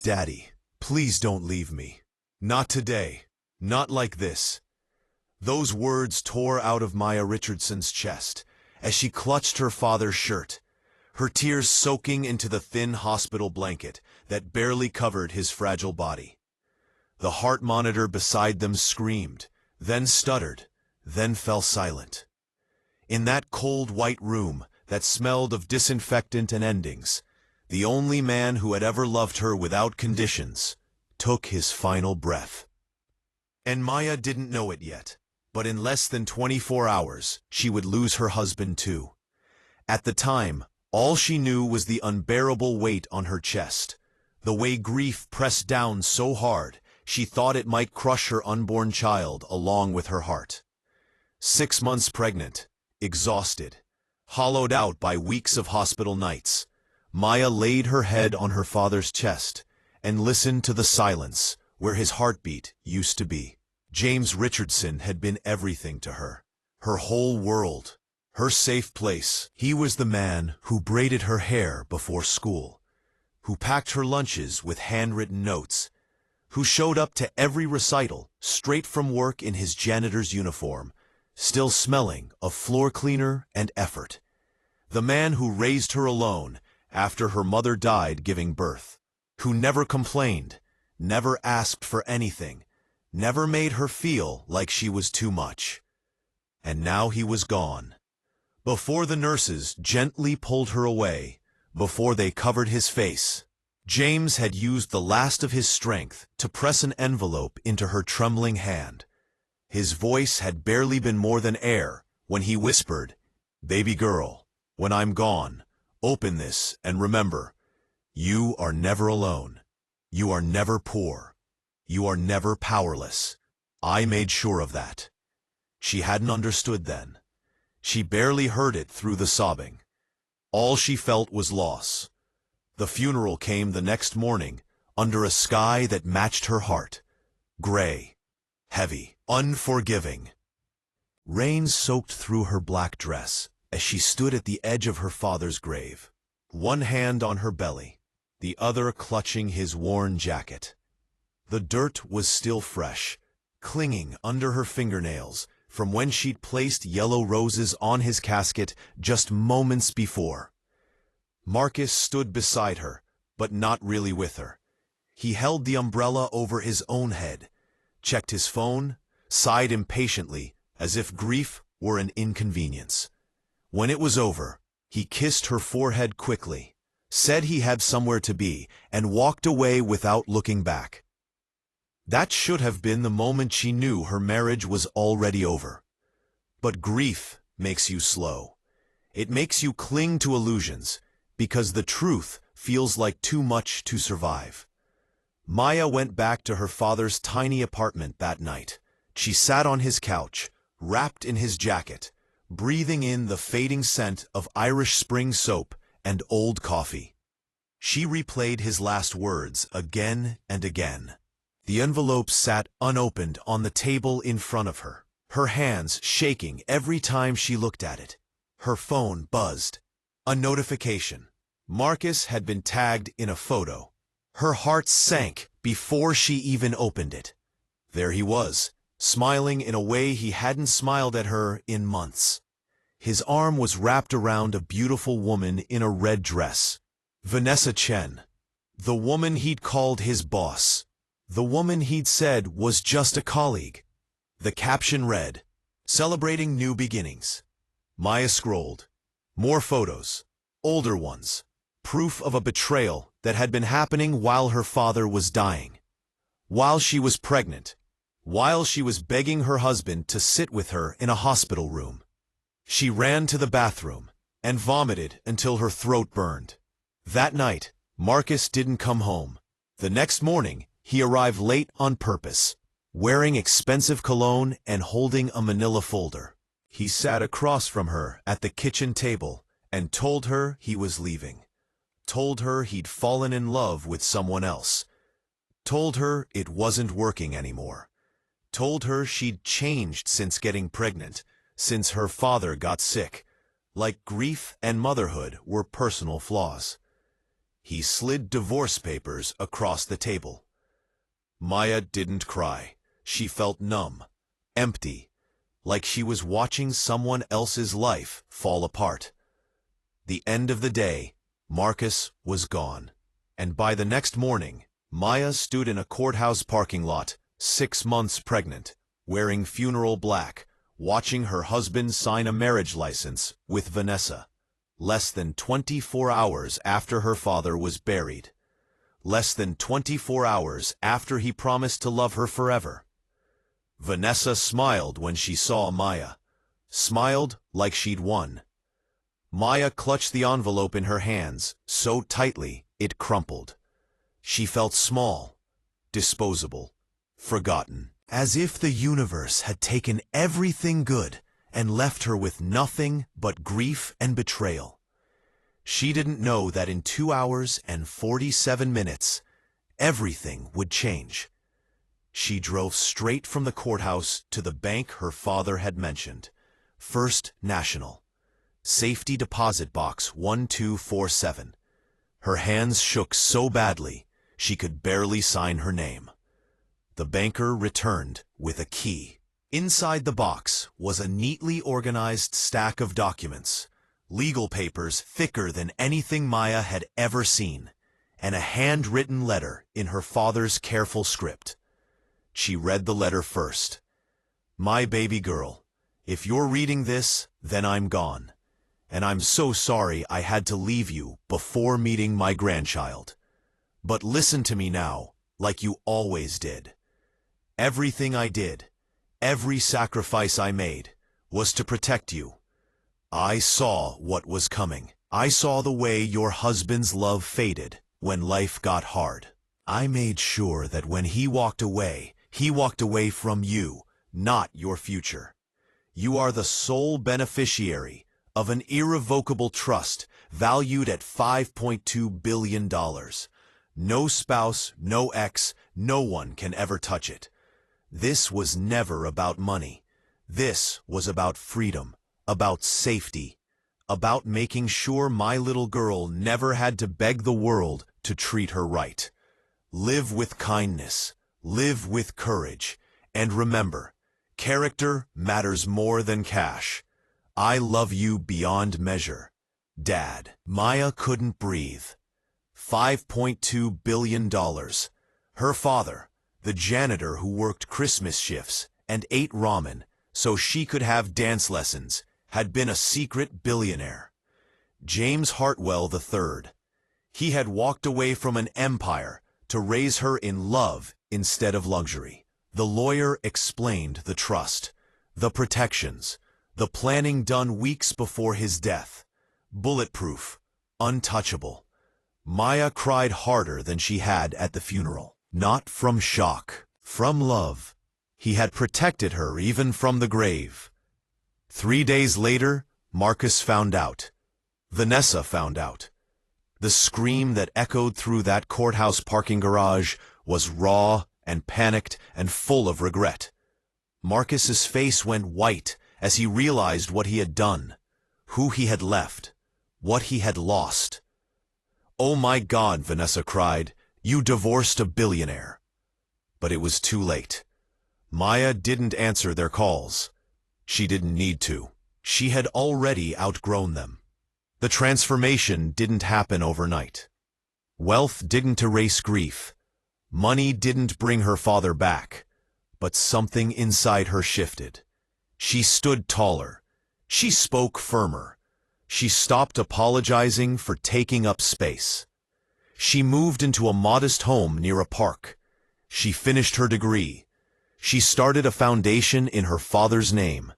Daddy, please don't leave me. Not today. Not like this. Those words tore out of Maya Richardson's chest as she clutched her father's shirt, her tears soaking into the thin hospital blanket that barely covered his fragile body. The heart monitor beside them screamed, then stuttered, then fell silent. In that cold white room that smelled of disinfectant and endings, the only man who had ever loved her without conditions took his final breath. And Maya didn't know it yet, but in less than 24 hours, she would lose her husband too. At the time, all she knew was the unbearable weight on her chest, the way grief pressed down so hard she thought it might crush her unborn child along with her heart. 6 months pregnant, exhausted, hollowed out by weeks of hospital nights, Maya laid her head on her father's chest and listened to the silence where his heartbeat used to be. James Richardson had been everything to her, her whole world, her safe place. He was the man who braided her hair before school, who packed her lunches with handwritten notes, who showed up to every recital straight from work in his janitor's uniform, still smelling of floor cleaner and effort. The man who raised her alone after her mother died giving birth, who never complained, never asked for anything, never made her feel like she was too much. And now he was gone. Before the nurses gently pulled her away, before they covered his face, James had used the last of his strength to press an envelope into her trembling hand. His voice had barely been more than air when he whispered, "Baby girl, when I'm gone, open this and remember, you are never alone. You are never poor. You are never powerless. I made sure of that." She hadn't understood then. She barely heard it through the sobbing. All she felt was loss. The funeral came the next morning under a sky that matched her heart. Gray, heavy, unforgiving. Rain soaked through her black dress as she stood at the edge of her father's grave, one hand on her belly, the other clutching his worn jacket. The dirt was still fresh, clinging under her fingernails from when she'd placed yellow roses on his casket just moments before. Marcus stood beside her, but not really with her. He held the umbrella over his own head, checked his phone, sighed impatiently as if grief were an inconvenience. When it was over, he kissed her forehead quickly, said he had somewhere to be, and walked away without looking back. That should have been the moment she knew her marriage was already over. But grief makes you slow. It makes you cling to illusions, because the truth feels like too much to survive. Maya went back to her father's tiny apartment that night. She sat on his couch, wrapped in his jacket, breathing in the fading scent of Irish Spring soap and old coffee. She replayed his last words again and again. The envelope sat unopened on the table in front of her, her hands shaking every time she looked at it. Her phone buzzed. A notification. Marcus had been tagged in a photo. Her heart sank before she even opened it. There he was, smiling in a way he hadn't smiled at her in months. His arm was wrapped around a beautiful woman in a red dress. Vanessa Chen. The woman he'd called his boss. The woman he'd said was just a colleague. The caption read, "Celebrating new beginnings." Maya scrolled. More photos. Older ones. Proof of a betrayal that had been happening while her father was dying. While she was pregnant. While she was begging her husband to sit with her in a hospital room. She ran to the bathroom and vomited until her throat burned. That night, Marcus didn't come home. The next morning, he arrived late on purpose, wearing expensive cologne and holding a manila folder. He sat across from her at the kitchen table and told her he was leaving. Told her he'd fallen in love with someone else. Told her it wasn't working anymore. Told her she'd changed since getting pregnant, since her father got sick, like grief and motherhood were personal flaws. He slid divorce papers across the table. Maya didn't cry. She felt numb, empty, like she was watching someone else's life fall apart. The end of the day, Marcus was gone. And by the next morning, Maya stood in a courthouse parking lot, 6 months pregnant, wearing funeral black, watching her husband sign a marriage license with Vanessa. Less than 24 hours after her father was buried. Less than 24 hours after he promised to love her forever. Vanessa smiled when she saw Maya. Smiled like she'd won. Maya clutched the envelope in her hands so tightly it crumpled. She felt small, disposable, forgotten. As if the universe had taken everything good and left her with nothing but grief and betrayal. She didn't know that in 2 hours and 47 minutes, everything would change. She drove straight from the courthouse to the bank her father had mentioned, First National, Safety Deposit Box 1247. Her hands shook so badly, she could barely sign her name. The banker returned with a key. Inside the box was a neatly organized stack of documents, legal papers thicker than anything Maya had ever seen, and a handwritten letter in her father's careful script. She read the letter first. "My baby girl, if you're reading this, then I'm gone. And I'm so sorry I had to leave you before meeting my grandchild. But listen to me now, like you always did. Everything I did, every sacrifice I made, was to protect you. I saw what was coming. I saw the way your husband's love faded when life got hard. I made sure that when he walked away from you, not your future. You are the sole beneficiary of an irrevocable trust valued at $5.2 billion. No spouse, no ex, no one can ever touch it. This was never about money. This was about freedom, about safety, about making sure my little girl never had to beg the world to treat her right. Live with kindness, live with courage, and remember, character matters more than cash. I love you beyond measure. Dad." Maya couldn't breathe. $5.2 billion. Her father, the janitor who worked Christmas shifts and ate ramen so she could have dance lessons, had been a secret billionaire. James Hartwell III. He had walked away from an empire to raise her in love instead of luxury. The lawyer explained the trust, the protections, the planning done weeks before his death. Bulletproof, untouchable. Maya cried harder than she had at the funeral. Not from shock, from love. He had protected her even from the grave. 3 days later, Marcus found out. Vanessa found out. The scream that echoed through that courthouse parking garage was raw and panicked and full of regret. Marcus's face went white as he realized what he had done, who he had left, what he had lost. "Oh my God," Vanessa cried, "you divorced a billionaire." But it was too late. Maya didn't answer their calls. She didn't need to. She had already outgrown them. The transformation didn't happen overnight. Wealth didn't erase grief. Money didn't bring her father back. But something inside her shifted. She stood taller. She spoke firmer. She stopped apologizing for taking up space. She moved into a modest home near a park. She finished her degree. She started a foundation in her father's name,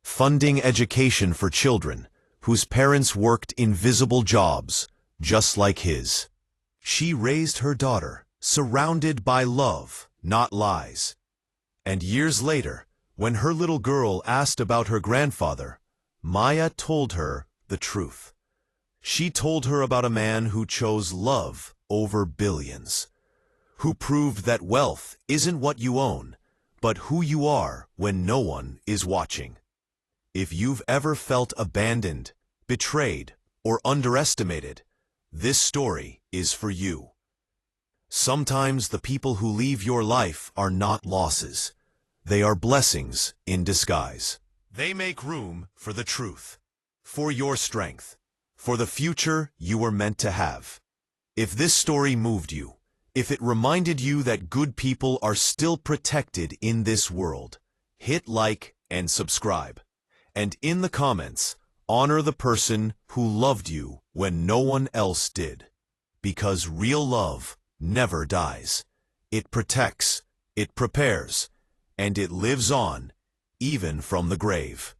funding education for children whose parents worked invisible jobs, just like his. She raised her daughter, surrounded by love, not lies. And years later, when her little girl asked about her grandfather, Maya told her the truth. She told her about a man who chose love over billions, who proved that wealth isn't what you own, but who you are when no one is watching. If you've ever felt abandoned, betrayed, or underestimated, this story is for you. Sometimes the people who leave your life are not losses. They are blessings in disguise. They make room for the truth, for your strength, for the future you were meant to have. If this story moved you, if it reminded you that good people are still protected in this world, hit like and subscribe. And in the comments, honor the person who loved you when no one else did. Because real love never dies. It protects, it prepares, and it lives on, even from the grave.